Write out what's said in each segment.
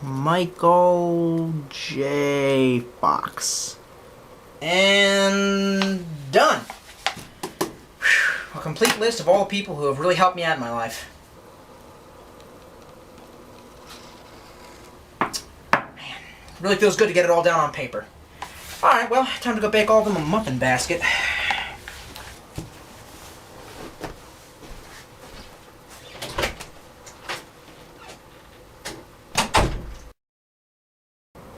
Michael J. Fox. And done. A complete list of all the people who have really helped me out in my life. Man, really feels good to get it all down on paper. Alright, well, time to go bake all of them a muffin basket.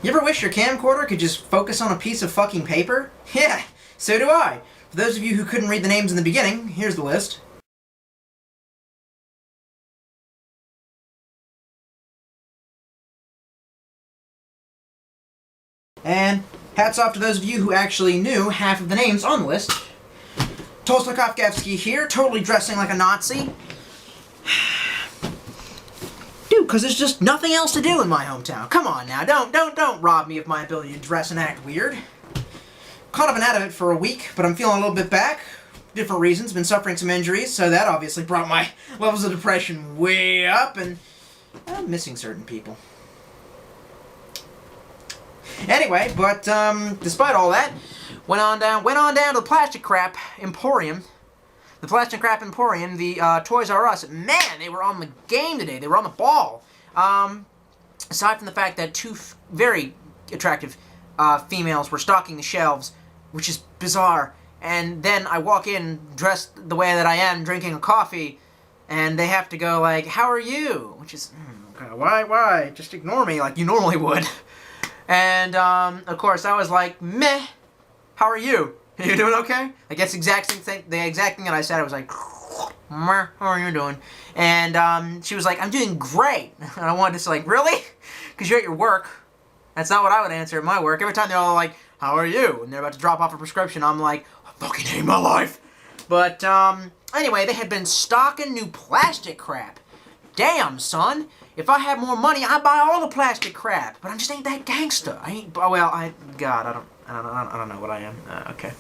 You ever wish your camcorder could just focus on a piece of fucking paper? Yeah, so do I. For those of you who couldn't read the names in the beginning, here's the list. And hats off to those of you who actually knew half of the names on the list. Tolstoy-Kafkaevsky here, totally dressing like a Nazi. Dude, because there's just nothing else to do in my hometown. Come on now, don't rob me of my ability to dress and act weird. Kind of been out of it for a week, but I'm feeling a little bit back. Different reasons, been suffering some injuries, so that obviously brought my levels of depression way up, and I'm missing certain people. Anyway, but despite all that, went on down to the Plastic Crap Emporium. The Plastic Crap Emporium, the Toys R Us. Man, they were on the game today. They were on the ball. Aside from the fact that two very attractive females were stocking the shelves, which is bizarre. And then I walk in dressed the way that I am, drinking a coffee, and they have to go like, "How are you?" Which is, okay, why? Just ignore me like you normally would. And of course I was like, "Meh. How are you? Are you doing okay?" Like that's the exact thing that I said. I was like, "Meh, how are you doing?" And she was like, "I'm doing great." And I wanted to say, like, "Really?" Because you're at your work. That's not what I would answer at my work. Every time they're all like, "How are you?" and they're about to drop off a prescription, I'm like, "I fucking hate my life." But anyway, they had been stocking new plastic crap. Damn, son. If I had more money, I'd buy all the plastic crap. But I just ain't that gangster. God, I don't know what I am. Okay.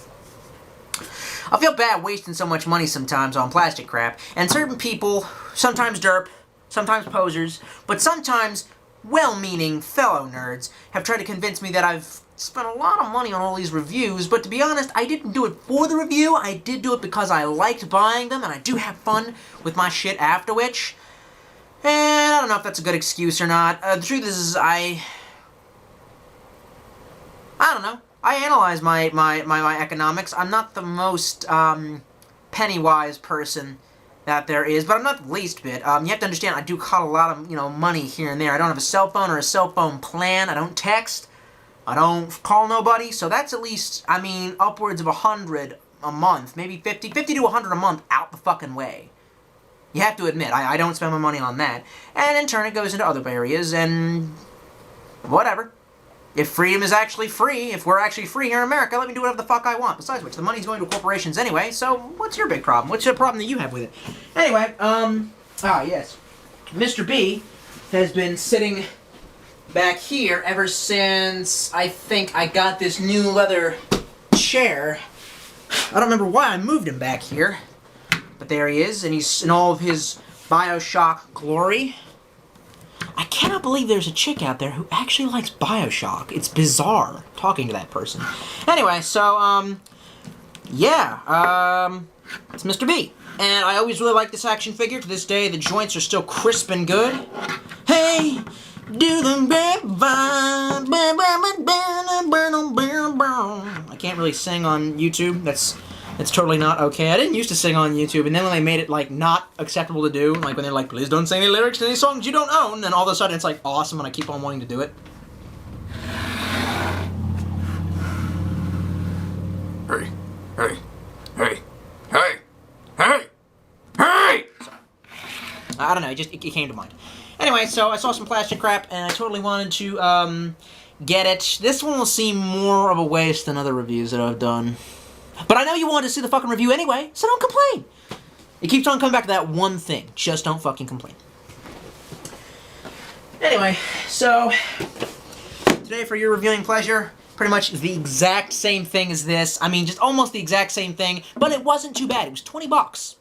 I feel bad wasting so much money sometimes on plastic crap. And certain people, sometimes derp, sometimes posers, but sometimes well-meaning fellow nerds have tried to convince me that I've spent a lot of money on all these reviews, but to be honest, I didn't do it for the review. I did do it because I liked buying them, and I do have fun with my shit after which. And I don't know if that's a good excuse or not. The truth is, I don't know. I analyze my economics. I'm not the most penny-wise person that there is, but I'm not the least bit. You have to understand, I do cut a lot of money here and there. I don't have a cell phone or a cell phone plan. I don't text. I don't call nobody. So that's at least, upwards of 100 a month, maybe 50 to 100 a month out the fucking way. You have to admit, I don't spend my money on that. And in turn, it goes into other areas, and whatever. If freedom is actually free, if we're actually free here in America, let me do whatever the fuck I want. Besides which, the money's going to corporations anyway, so what's your big problem? What's the problem that you have with it? Anyway, yes. Mr. B has been sitting back here ever since I think I got this new leather chair. I don't remember why I moved him back here. But there he is, and he's in all of his Bioshock glory. I cannot believe there's a chick out there who actually likes Bioshock. It's bizarre talking to that person. Anyway, so, it's Mr. B. And I always really like this action figure. To this day, the joints are still crisp and good. Hey, do the grapevine. I can't really sing on YouTube. It's totally not okay. I didn't used to sing on YouTube, and then when they made it, like, not acceptable to do, like, when they're like, please don't sing any lyrics to any songs you don't own, then all of a sudden it's, like, awesome, and I keep on wanting to do it. Hey, hey, hey, hey, hey, hey! Sorry. I don't know, it came to mind. Anyway, so I saw some plastic crap, and I totally wanted to, get it. This one will seem more of a waste than other reviews that I've done. But I know you wanted to see the fucking review anyway, so don't complain. It keeps on coming back to that one thing. Just don't fucking complain. Anyway, so today for your reviewing pleasure, pretty much the exact same thing as this. I mean, just almost the exact same thing, but it wasn't too bad. It was 20 bucks.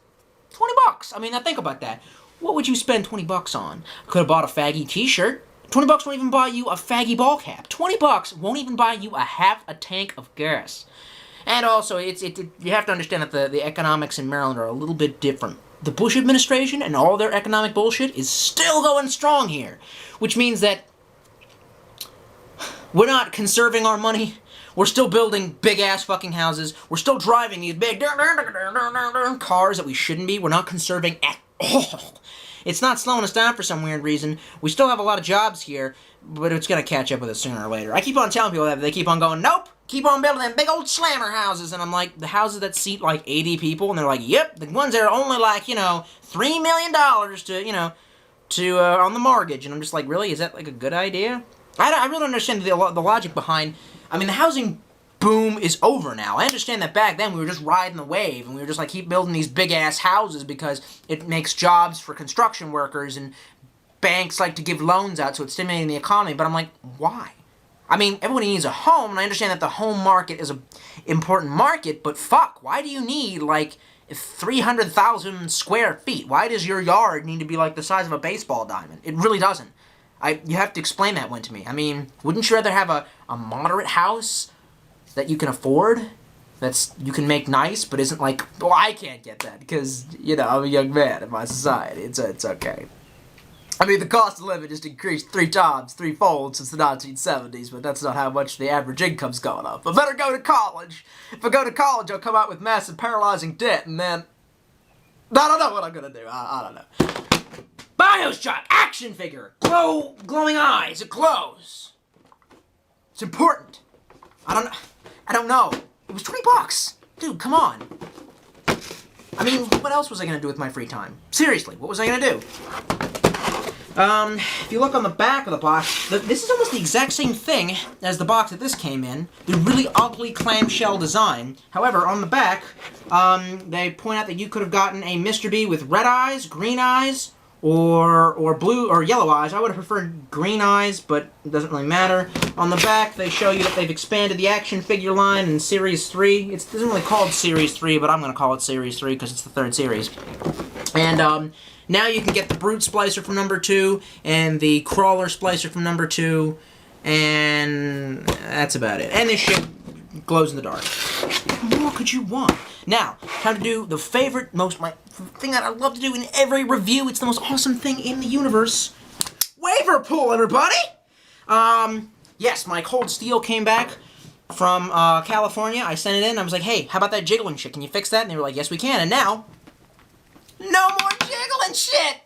20 bucks. I mean, now think about that. What would you spend 20 bucks on? Could have bought a faggy t-shirt. 20 bucks won't even buy you a faggy ball cap. 20 bucks won't even buy you a half a tank of gas. And also, you have to understand that the economics in Maryland are a little bit different. The Bush administration and all their economic bullshit is still going strong here. Which means that we're not conserving our money. We're still building big-ass fucking houses. We're still driving these big cars that we shouldn't be. We're not conserving at all. It's not slowing us down for some weird reason. We still have a lot of jobs here, but it's going to catch up with us sooner or later. I keep on telling people that, but they keep on going, nope, keep on building them big old slammer houses. And I'm like, the houses that seat like 80 people, and they're like, yep, the ones that are only like, $3 million to, on the mortgage. And I'm just like, really? Is that like a good idea? I really don't understand the logic behind, I mean, the housing boom is over now. I understand that back then we were just riding the wave, and we were just like, keep building these big-ass houses because it makes jobs for construction workers, and banks like to give loans out, so it's stimulating the economy. But I'm like, why? I mean, everybody needs a home, and I understand that the home market is an important market, but fuck, why do you need, like, 300,000 square feet? Why does your yard need to be, like, the size of a baseball diamond? It really doesn't. You have to explain that one to me. I mean, wouldn't you rather have a moderate house that you can afford, you can make nice, but isn't like, well, I can't get that because, I'm a young man in my society. It's okay. I mean, the cost of living just increased 3-fold since the 1970s, but that's not how much the average income's going up. I better go to college. If I go to college, I'll come out with massive paralyzing debt, and then I don't know what I'm gonna do. I don't know. Bioshock action figure, glowing eyes, it glows. It's important. I don't know. It was 20 bucks. Dude, come on. I mean, what else was I going to do with my free time? Seriously, what was I going to do? If you look on the back of the box, this is almost the exact same thing as the box that this came in. The really ugly clamshell design. However, on the back, they point out that you could have gotten a Mr. B with red eyes, green eyes, or blue or yellow eyes. I would have preferred green eyes, but it doesn't really matter. On the back, they show you that they've expanded the action figure line in Series 3. It isn't really called Series 3, but I'm going to call it Series 3 because it's the third series. And now you can get the Brute Splicer from number 2, and the Crawler Splicer from number 2, and that's about it. And this shit glows in the dark. What more could you want? Now, time to do the favorite, my thing that I love to do in every review. It's the most awesome thing in the universe. Waiver pool, everybody! Yes, my Cold Steel came back from California. I sent it in. I was like, hey, how about that jiggling shit? Can you fix that? And they were like, yes, we can. And now, no more jiggling shit!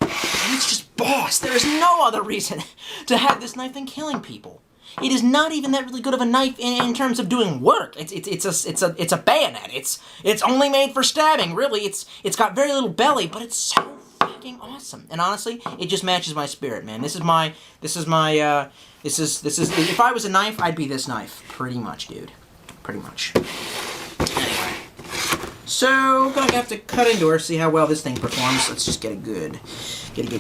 And it's just boss. There is no other reason to have this knife than killing people. It is not even that really good of a knife in terms of doing work. It's a bayonet. It's only made for stabbing. Really, it's got very little belly, but it's so fucking awesome. And honestly, it just matches my spirit, man. This is if I was a knife, I'd be this knife, pretty much, dude. Pretty much. Anyway, so gonna have to cut into her, see how well this thing performs. Let's just get a good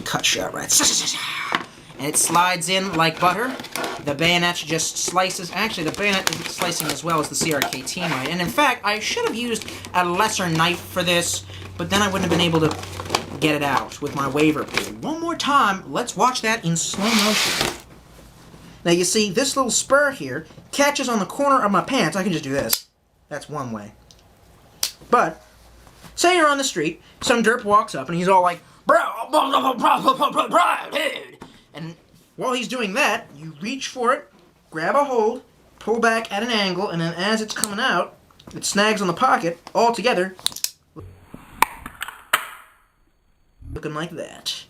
cut shot, right? And it slides in like butter. The bayonet just slices. Actually, the bayonet isn't slicing as well as the CRKT might. And in fact, I should have used a lesser knife for this, but then I wouldn't have been able to get it out with my waiver pool. One more time, let's watch that in slow motion. Now you see, this little spur here catches on the corner of my pants. I can just do this. That's one way. But, say you're on the street, some derp walks up and he's all like, bro, dude. And while he's doing that, you reach for it, grab a hold, pull back at an angle, and then as it's coming out, it snags on the pocket all together. Looking like that.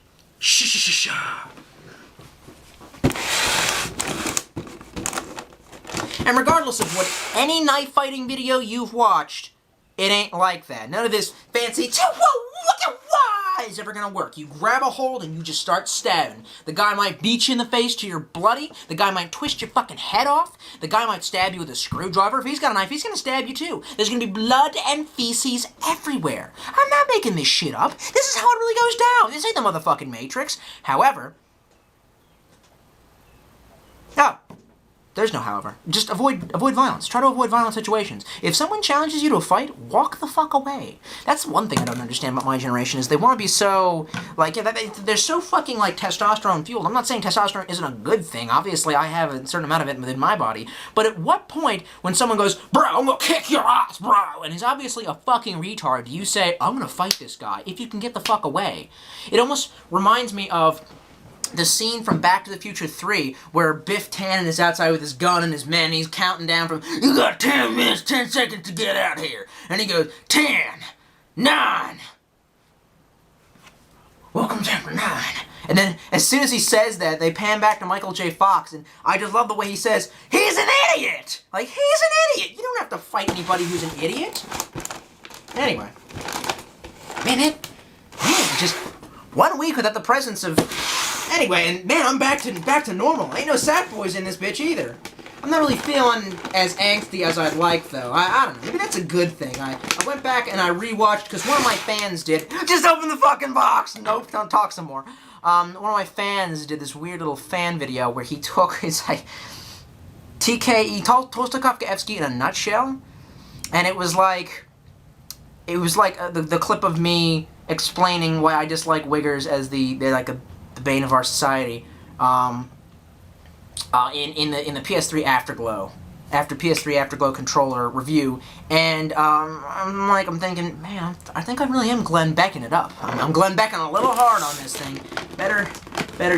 And regardless of what any knife fighting video you've watched, it ain't like that. None of this fancy, whoa, look at is ever gonna work. You grab a hold and you just start stabbing. The guy might beat you in the face till you're bloody. The guy might twist your fucking head off. The guy might stab you with a screwdriver. If he's got a knife, he's gonna stab you too. There's gonna be blood and feces everywhere. I'm not making this shit up. This is how it really goes down. This ain't the motherfucking Matrix. However... Oh. There's no however. Just avoid violence. Try to avoid violent situations. If someone challenges you to a fight, walk the fuck away. That's one thing I don't understand about my generation, is they want to be so, like, yeah, they're so fucking, like, testosterone fueled. I'm not saying testosterone isn't a good thing. Obviously, I have a certain amount of it within my body. But at what point, when someone goes, bro, I'm gonna kick your ass, bro, and he's obviously a fucking retard, do you say, I'm gonna fight this guy, if you can get the fuck away? It almost reminds me of the scene from Back to the Future 3, where Biff Tannen is outside with his gun and his men, and he's counting down from, you got 10 minutes, 10 seconds to get out here. And he goes, 10, 9, welcome to 9. And then, as soon as he says that, they pan back to Michael J. Fox, and I just love the way he says, he's an idiot! Like, he's an idiot! You don't have to fight anybody who's an idiot. Anyway. Man, just 1 week without the presence of... Anyway, and man, I'm back to normal. Ain't no sad boys in this bitch either. I'm not really feeling as angsty as I'd like, though. I don't know. Maybe that's a good thing. I went back and I rewatched, because one of my fans did. Just open the fucking box! Nope, don't talk some more. One of my fans did this weird little fan video where he took his, like, Tolstoyevsky in a nutshell. And it was like the clip of me explaining why I dislike Wiggers as they're like the bane of our society, in the PS3 Afterglow controller review, and I'm thinking, man, I think I really am Glenn Becking it up. I'm Glenn Becking a little hard on this thing. Better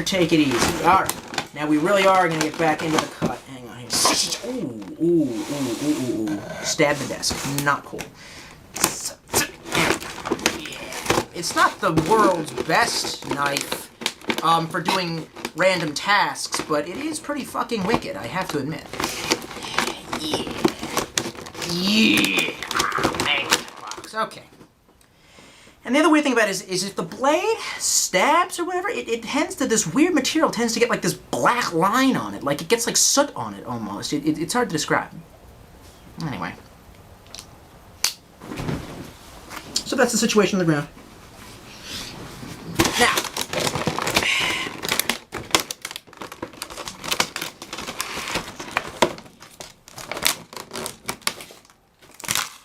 take it easy. All right, now we really are gonna get back into the cut. Hang on here. Ooh. Stab the desk. Not cool. It's not the world's best knife for doing random tasks, but it is pretty fucking wicked, I have to admit. Yeah. Okay. And the other weird thing about it is if the blade stabs or whatever, this weird material tends to get like this black line on it, like it gets like soot on it almost. It's hard to describe. Anyway. So that's the situation on the ground. Now,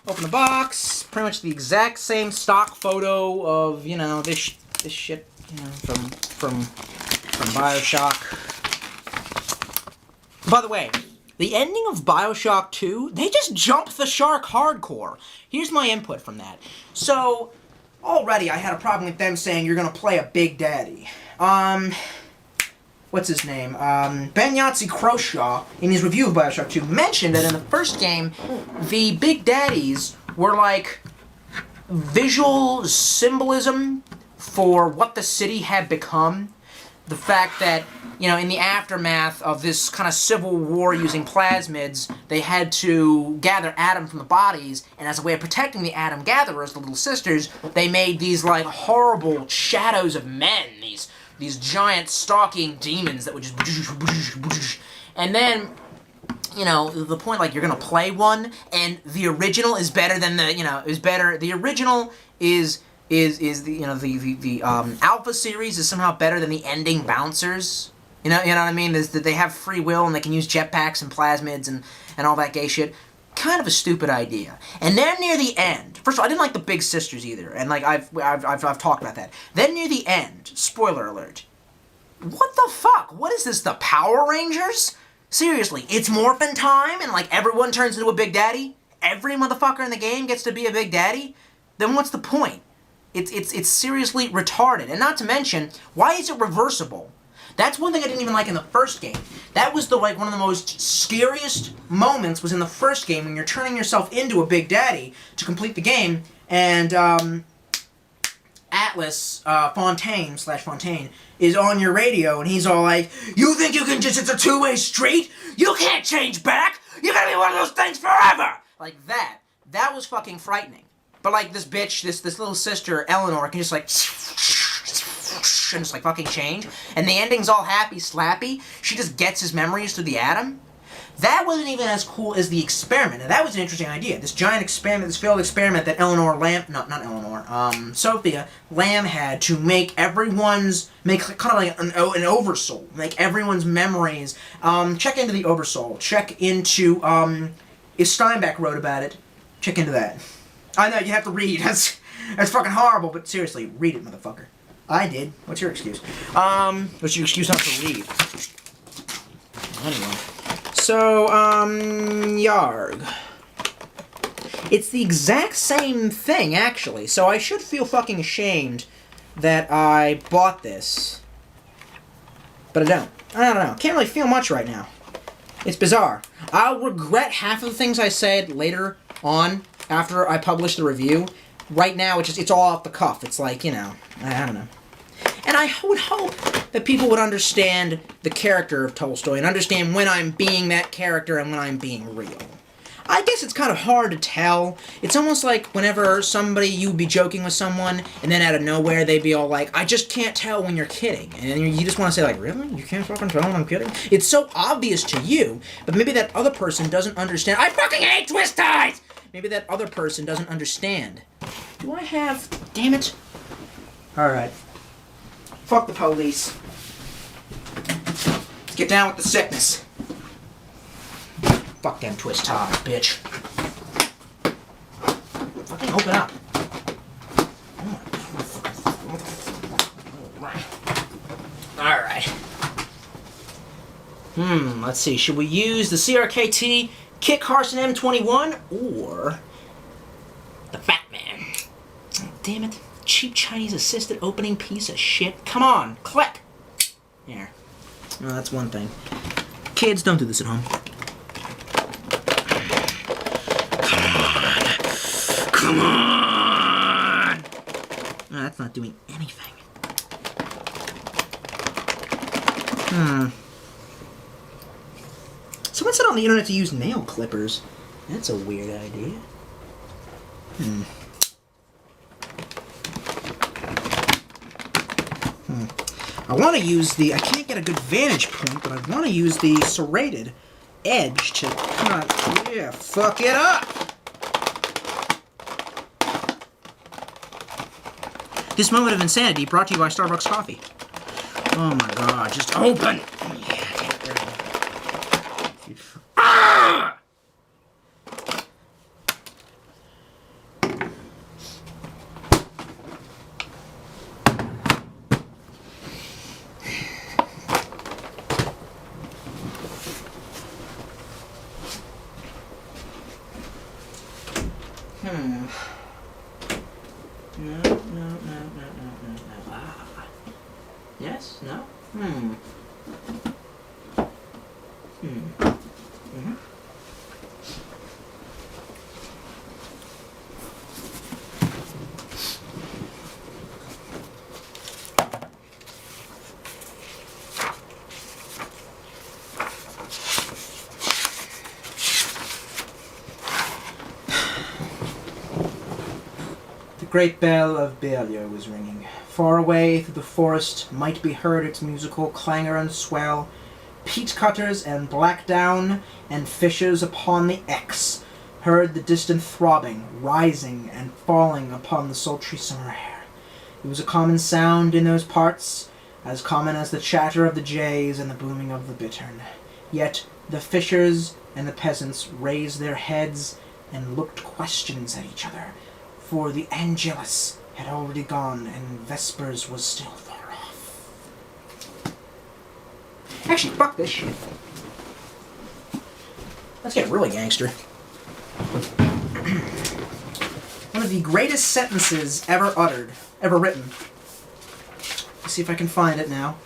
open the box. Pretty much the exact same stock photo of, you know, this shit, you know, from Bioshock. By the way, the ending of Bioshock 2, they just jumped the shark hardcore. Here's my input from that. So, already I had a problem with them saying you're gonna play a Big Daddy. What's his name? Ben Yahtzee Croshaw, in his review of Bioshock 2, mentioned that in the first game, the Big Daddies were like visual symbolism for what the city had become. The fact that, you know, in the aftermath of this kind of civil war using plasmids, they had to gather Adam from the bodies, and as a way of protecting the Adam gatherers, the little sisters, they made these, like, horrible shadows of men, these giant stalking demons that would just... And then, you know, the point, like, you're gonna play one, and the original is better than the, you know, the original is the, you know, the Alpha series is somehow better than the ending Bouncers. You know what I mean? That they have free will and they can use jetpacks and plasmids and all that gay shit. Kind of a stupid idea. And then near the end, first of all, I didn't like the big sisters either, and like I've talked about that. Then near the end, spoiler alert. What the fuck? What is this? The Power Rangers? Seriously, it's morphin' time and like everyone turns into a Big Daddy? Every motherfucker in the game gets to be a Big Daddy? Then what's the point? It's seriously retarded. And not to mention, why is it reversible? That's one thing I didn't even like in the first game. That was one of the most scariest moments was in the first game when you're turning yourself into a Big Daddy to complete the game, and Atlas Fontaine is on your radio, and he's all like, "You think you can just? It's a two-way street. You can't change back. You're gonna be one of those things forever." Like that. That was fucking frightening. But like this bitch, this little sister Eleanor can just like and just like fucking change, and the ending's all happy slappy. She just gets his memories through the atom. That wasn't even as cool as the experiment. Now that was an interesting idea. This giant experiment, this failed experiment that Sophia Lamb had to make everyone's, make kind of like an oversoul, make everyone's memories. Check into the oversoul. Check into, if Steinbeck wrote about it, check into that. I know, you have to read. That's fucking horrible, but seriously, read it, motherfucker. I did. What's your excuse? What's your excuse not to read? Anyway. So, Yarg. It's the exact same thing, actually. So I should feel fucking ashamed that I bought this. But I don't. I don't know. Can't really feel much right now. It's bizarre. I'll regret half of the things I said later on, after I publish the review. Right now, it's all off the cuff. It's like, you know, I don't know. And I would hope that people would understand the character of Tolstoy and understand when I'm being that character and when I'm being real. I guess it's kind of hard to tell. It's almost like whenever you'd be joking with someone, and then out of nowhere they'd be all like, I just can't tell when you're kidding. And you just want to say like, really? You can't fucking tell when I'm kidding? It's so obvious to you, but maybe that other person doesn't understand. I fucking hate twist ties! Maybe that other person doesn't understand. Do I have... Damn it. Alright. Fuck the police. Let's get down with the sickness. Fuck them twist ties, bitch. Fucking open up. Alright. Let's see. Should we use the CRKT Kit Carson M21 or the Fat Man? Oh, damn it. Cheap Chinese assisted opening piece of shit. Come on, click. There. No, that's one thing. Kids, don't do this at home. Come on! No, that's not doing anything. Someone said on the internet to use nail clippers. That's a weird idea. I want to use the... I can't get a good vantage point, but I want to use the serrated edge to kind of... Yeah, fuck it up! This moment of insanity brought to you by Starbucks Coffee. Oh my god, just open! Yeah, ah! No. Ah. Yes? No? The great bell of Balia was ringing. Far away through the forest might be heard its musical clangor and swell, peat cutters and black down and fishers upon the X heard the distant throbbing, rising and falling upon the sultry summer air. It was a common sound in those parts, as common as the chatter of the jays and the booming of the bittern. Yet the fishers and the peasants raised their heads and looked questions at each other, for the Angelus had already gone and Vespers was still far off. Actually, fuck this shit. Let's get really gangster. One of the greatest sentences ever uttered, ever written. Let's see if I can find it now.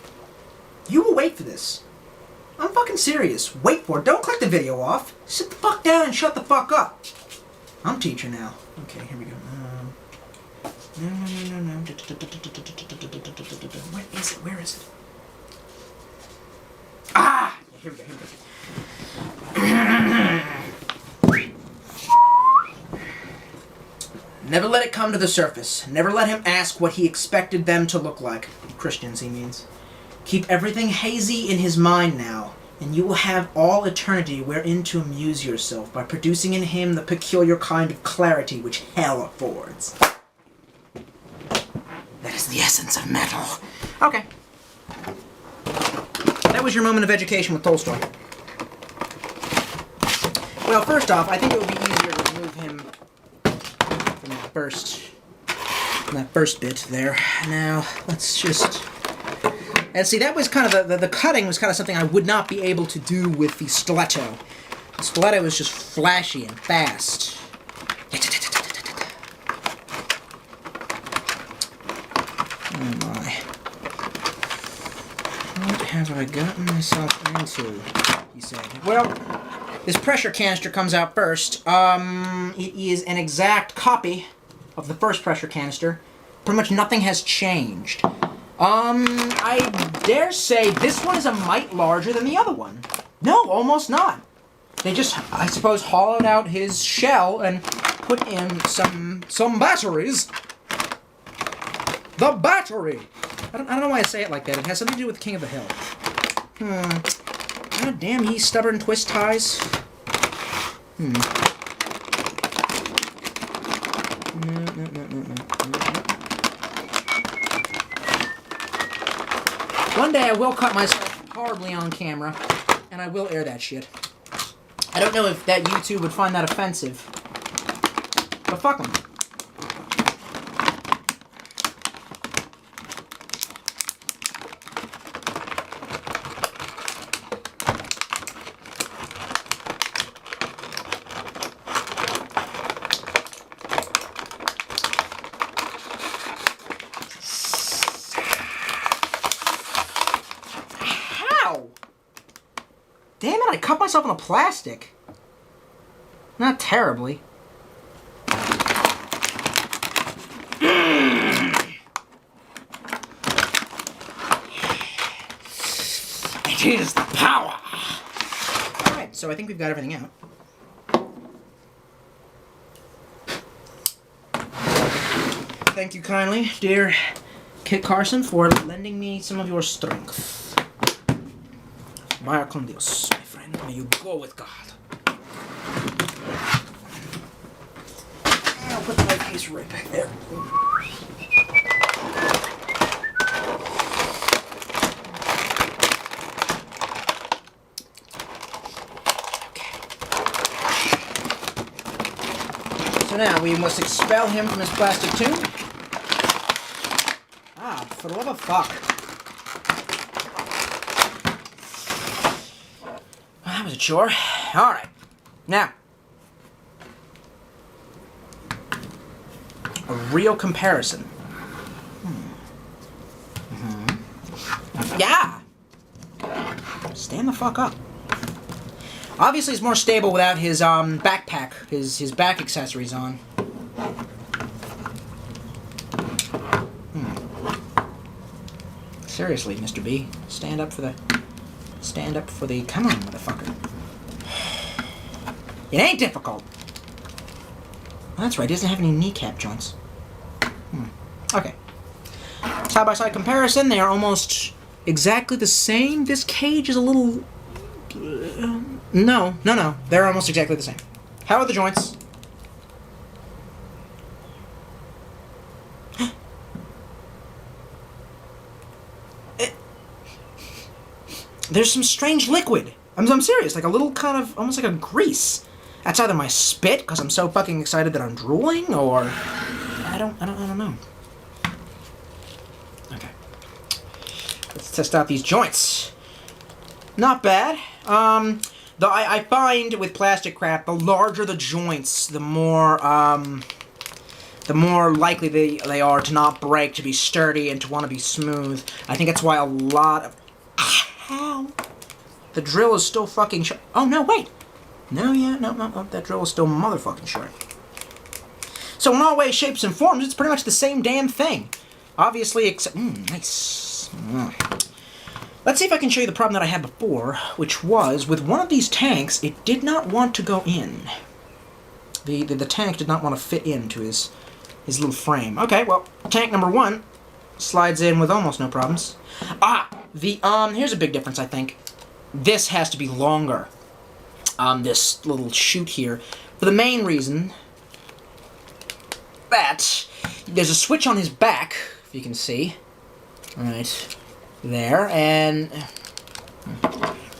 You will wait for this. I'm fucking serious. Wait for it. Don't click the video off. Sit the fuck down and shut the fuck up. I'm teacher now. Okay, here we go. No. Where is it? Ah! Here we go. Never let it come to the surface. Never let him ask what he expected them to look like. Christians, he means. Keep everything hazy in his mind now, and you will have all eternity wherein to amuse yourself by producing in him the peculiar kind of clarity which hell affords. That is the essence of metal. Okay. That was your moment of education with Tolstoy. Well, first off, I think it would be easier to remove him from that first bit there. Now, let's just... And see, that was kind of... The cutting was kind of something I would not be able to do with the stiletto. The stiletto was just flashy and fast. Oh my. What have I gotten myself into? He said. Well, this pressure canister comes out first. It is an exact copy of the first pressure canister. Pretty much nothing has changed. I dare say this one is a mite larger than the other one. No, almost not. They just, I suppose, hollowed out his shell and put in some batteries. The battery! I don't know why I say it like that. It has something to do with King of the Hill. God damn, ye stubborn twist ties. No. One day I will cut myself horribly on camera, and I will air that shit. I don't know if that YouTube would find that offensive, but fuck them. Damn it, I cut myself on the plastic. Not terribly. It is the power! Alright, so I think we've got everything out. Thank you kindly, dear Kit Carson, for lending me some of your strength. Vaya con Dios, my friend. May you go with God. And I'll put the light case right back there. Okay. So now we must expel him from his plastic tube. Ah, for the love of fuck. That was a chore. Alright. Now. A real comparison. Yeah! Stand the fuck up. Obviously, he's more stable without his backpack, his back accessories on. Seriously, Mr. B. Stand up for the... Come on, motherfucker. It ain't difficult. Well, that's right, he doesn't have any kneecap joints. Okay. Side-by-side comparison, they are almost exactly the same. This cage is a little... No. They're almost exactly the same. How are the joints? There's some strange liquid. I'm serious, like a little kind of, almost like a grease. That's either my spit, because I'm so fucking excited that I'm drooling, or... I don't know. Okay. Let's test out these joints. Not bad. Though I find with plastic crap, the larger the joints, the more likely they are to not break, to be sturdy, and to want to be smooth. I think that's why a lot of... Ow. The drill is still fucking sharp. Oh, no, wait. No, that drill is still motherfucking sharp. So in all ways, shapes, and forms, it's pretty much the same damn thing. Obviously, except... nice. Let's see if I can show you the problem that I had before, which was, with one of these tanks, it did not want to go in. The tank did not want to fit into his his little frame. Okay, well, tank number 1 slides in with almost no problems. Here's a big difference, I think. This has to be longer. This little chute here. For the main reason that there's a switch on his back, if you can see. Right there, and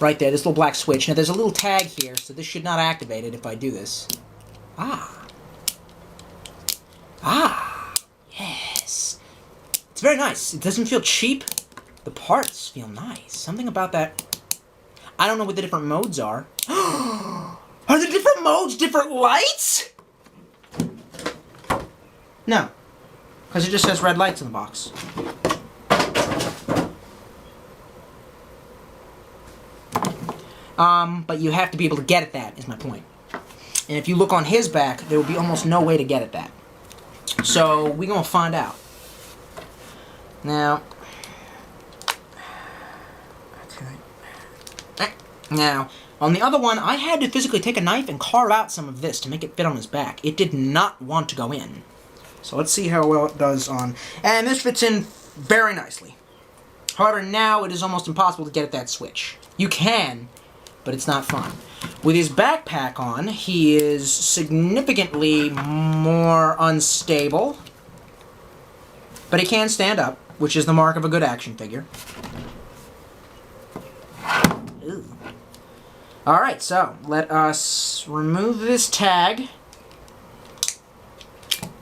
right there, this little black switch. Now, there's a little tag here, so this should not activate it if I do this. Yes. It's very nice. It doesn't feel cheap. The parts feel nice. Something about that. I don't know what the different modes are. Are the different modes different lights? No. Because it just says red lights in the box. But you have to be able to get at that, is my point. And if you look on his back, there will be almost no way to get at that. So, we're going to find out. Now... Okay. Now, on the other one, I had to physically take a knife and carve out some of this to make it fit on his back. It did not want to go in. So let's see how well it does on... And this fits in very nicely. However, now it is almost impossible to get at that switch. You can, but it's not fun. With his backpack on, he is significantly more unstable. But he can stand up, which is the mark of a good action figure. Ooh. Alright, so let us remove this tag.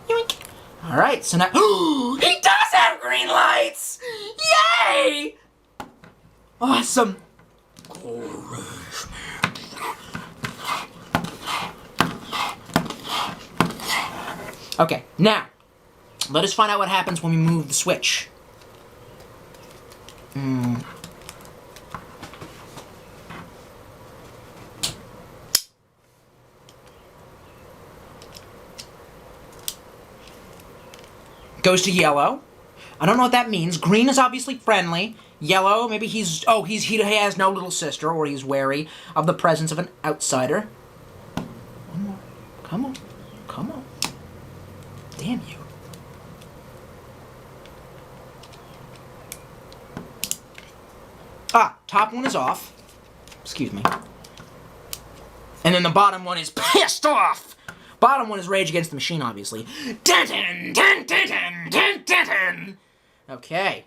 Yoink. Alright, so now... He does have green lights! Yay! Awesome. Okay, now, let us find out what happens when we move the switch. Goes to yellow. I don't know what that means. Green is obviously friendly. Yellow, maybe he has no little sister, or he's wary of the presence of an outsider. One more. Come on. Come on. Damn you. Top one is off. Excuse me. And then the bottom one is pissed off. Bottom one is Rage Against the Machine, obviously. Dun, dun, dun, dun, dun, dun, dun, dun. Okay.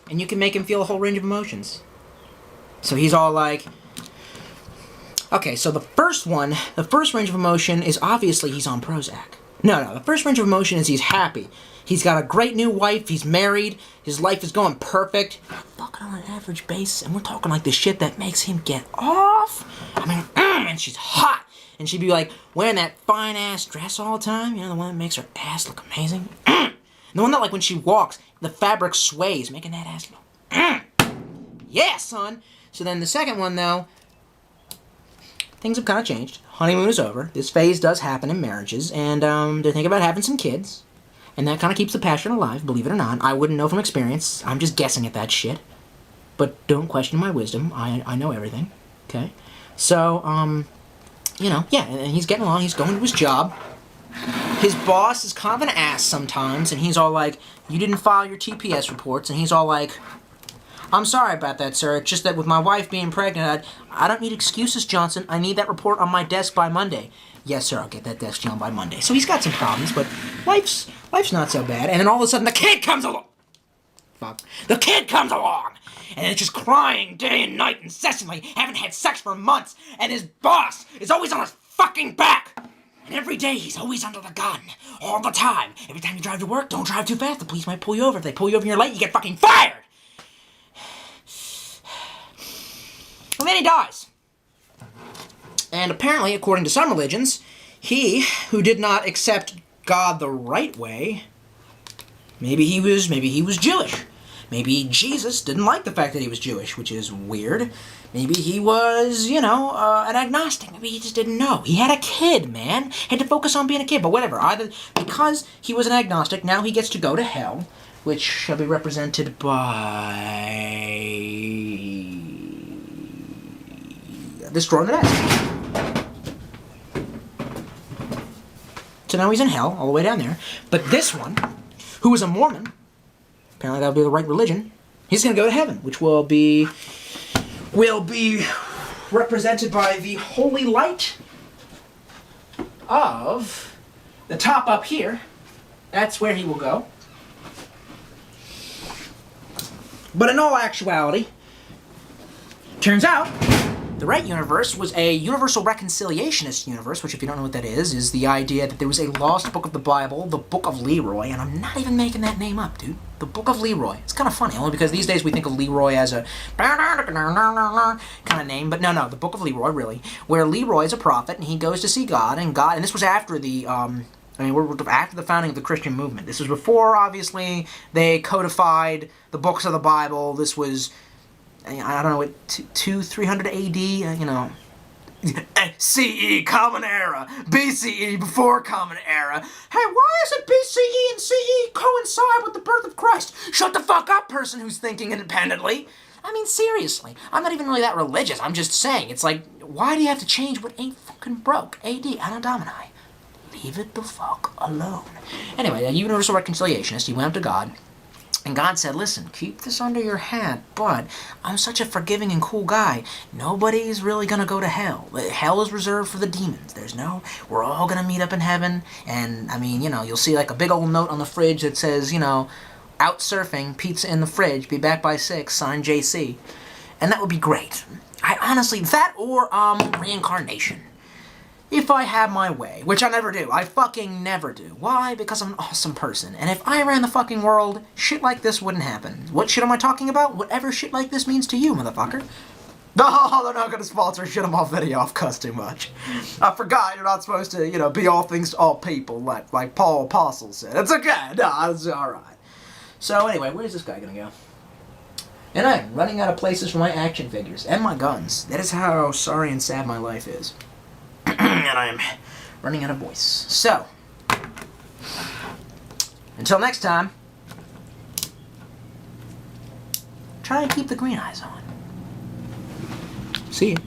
And you can make him feel a whole range of emotions. So he's all like... Okay, so the first range of emotion is obviously he's on Prozac. No, the first range of emotion is he's happy. He's got a great new wife, he's married, his life is going perfect. Fucking on an average basis, and we're talking like the shit that makes him get off. I mean, and she's hot. And she'd be like wearing that fine-ass dress all the time. You know, the one that makes her ass look amazing. The one that, like, when she walks, the fabric sways, making that ass go. Yeah, son! So then the second one, though, things have kind of changed. Honeymoon is over. This phase does happen in marriages, and they're thinking about having some kids. And that kind of keeps the passion alive, believe it or not. I wouldn't know from experience. I'm just guessing at that shit. But don't question my wisdom. I know everything. Okay? So, you know, yeah, and he's getting along. He's going to his job. His boss is kind of an ass sometimes, and he's all like, you didn't file your TPS reports, and he's all like, I'm sorry about that, sir. It's just that with my wife being pregnant, I don't need excuses, Johnson. I need that report on my desk by Monday. Yes, sir, I'll get that desk done by Monday. So he's got some problems, but life's not so bad. And then all of a sudden, the kid comes along. Fuck. The kid comes along, and it's just crying day and night incessantly, haven't had sex for months, and his boss is always on his fucking back. And every day, he's always under the gun. All the time. Every time you drive to work, don't drive too fast. The police might pull you over. If they pull you over and you're late, you get fucking fired! And then he dies. And apparently, according to some religions, he, who did not accept God the right way, maybe he was Jewish. Maybe Jesus didn't like the fact that he was Jewish, which is weird. Maybe he was, you know, an agnostic. Maybe he just didn't know. He had a kid, man. Had to focus on being a kid, but whatever. Either because he was an agnostic, now he gets to go to hell, which shall be represented by this drawer in the desk. So now he's in hell, all the way down there. But this one, who is a Mormon, apparently that would be the right religion, he's going to go to heaven, which will be represented by the holy light of the top up here. That's where he will go. But in all actuality, turns out the right universe was a universal reconciliationist universe, which, if you don't know what that is the idea that there was a lost book of the Bible, the Book of Leroy, and I'm not even making that name up, dude. The Book of Leroy. It's kind of funny, only because these days we think of Leroy as a kind of name, but no, the Book of Leroy, really, where Leroy is a prophet, and he goes to see God, and this was after the, we're after the founding of the Christian movement. This was before, obviously, they codified the books of the Bible. This was, I don't know, 300 AD, CE, Common Era, BCE, before Common Era. Hey, why isn't BCE and CE coincide with the birth of Christ? Shut the fuck up, person who's thinking independently. I mean, seriously, I'm not even really that religious. I'm just saying, it's like, why do you have to change what ain't fucking broke? AD, Anno Domini. Leave it the fuck alone. Anyway, a universal reconciliationist, he went up to God, and God said, listen, keep this under your hat, but I'm such a forgiving and cool guy. Nobody's really going to go to hell. Hell is reserved for the demons. We're all going to meet up in heaven, and, you'll see like a big old note on the fridge that says, out surfing, pizza in the fridge, be back by 6, signed JC. And that would be great. I honestly, that or, reincarnation. If I had my way, which I never do. I fucking never do. Why? Because I'm an awesome person. And if I ran the fucking world, shit like this wouldn't happen. What shit am I talking about? Whatever shit like this means to you, motherfucker. Oh, they're not gonna sponsor shit I'm off video off cuss too much. I forgot you're not supposed to, be all things to all people, like Paul Apostle said. It's okay. No, it's alright. So anyway, where's this guy gonna go? And I'm running out of places for my action figures and my guns. That is how sorry and sad my life is. And I'm running out of voice. So, until next time, try and keep the green eyes on. See you.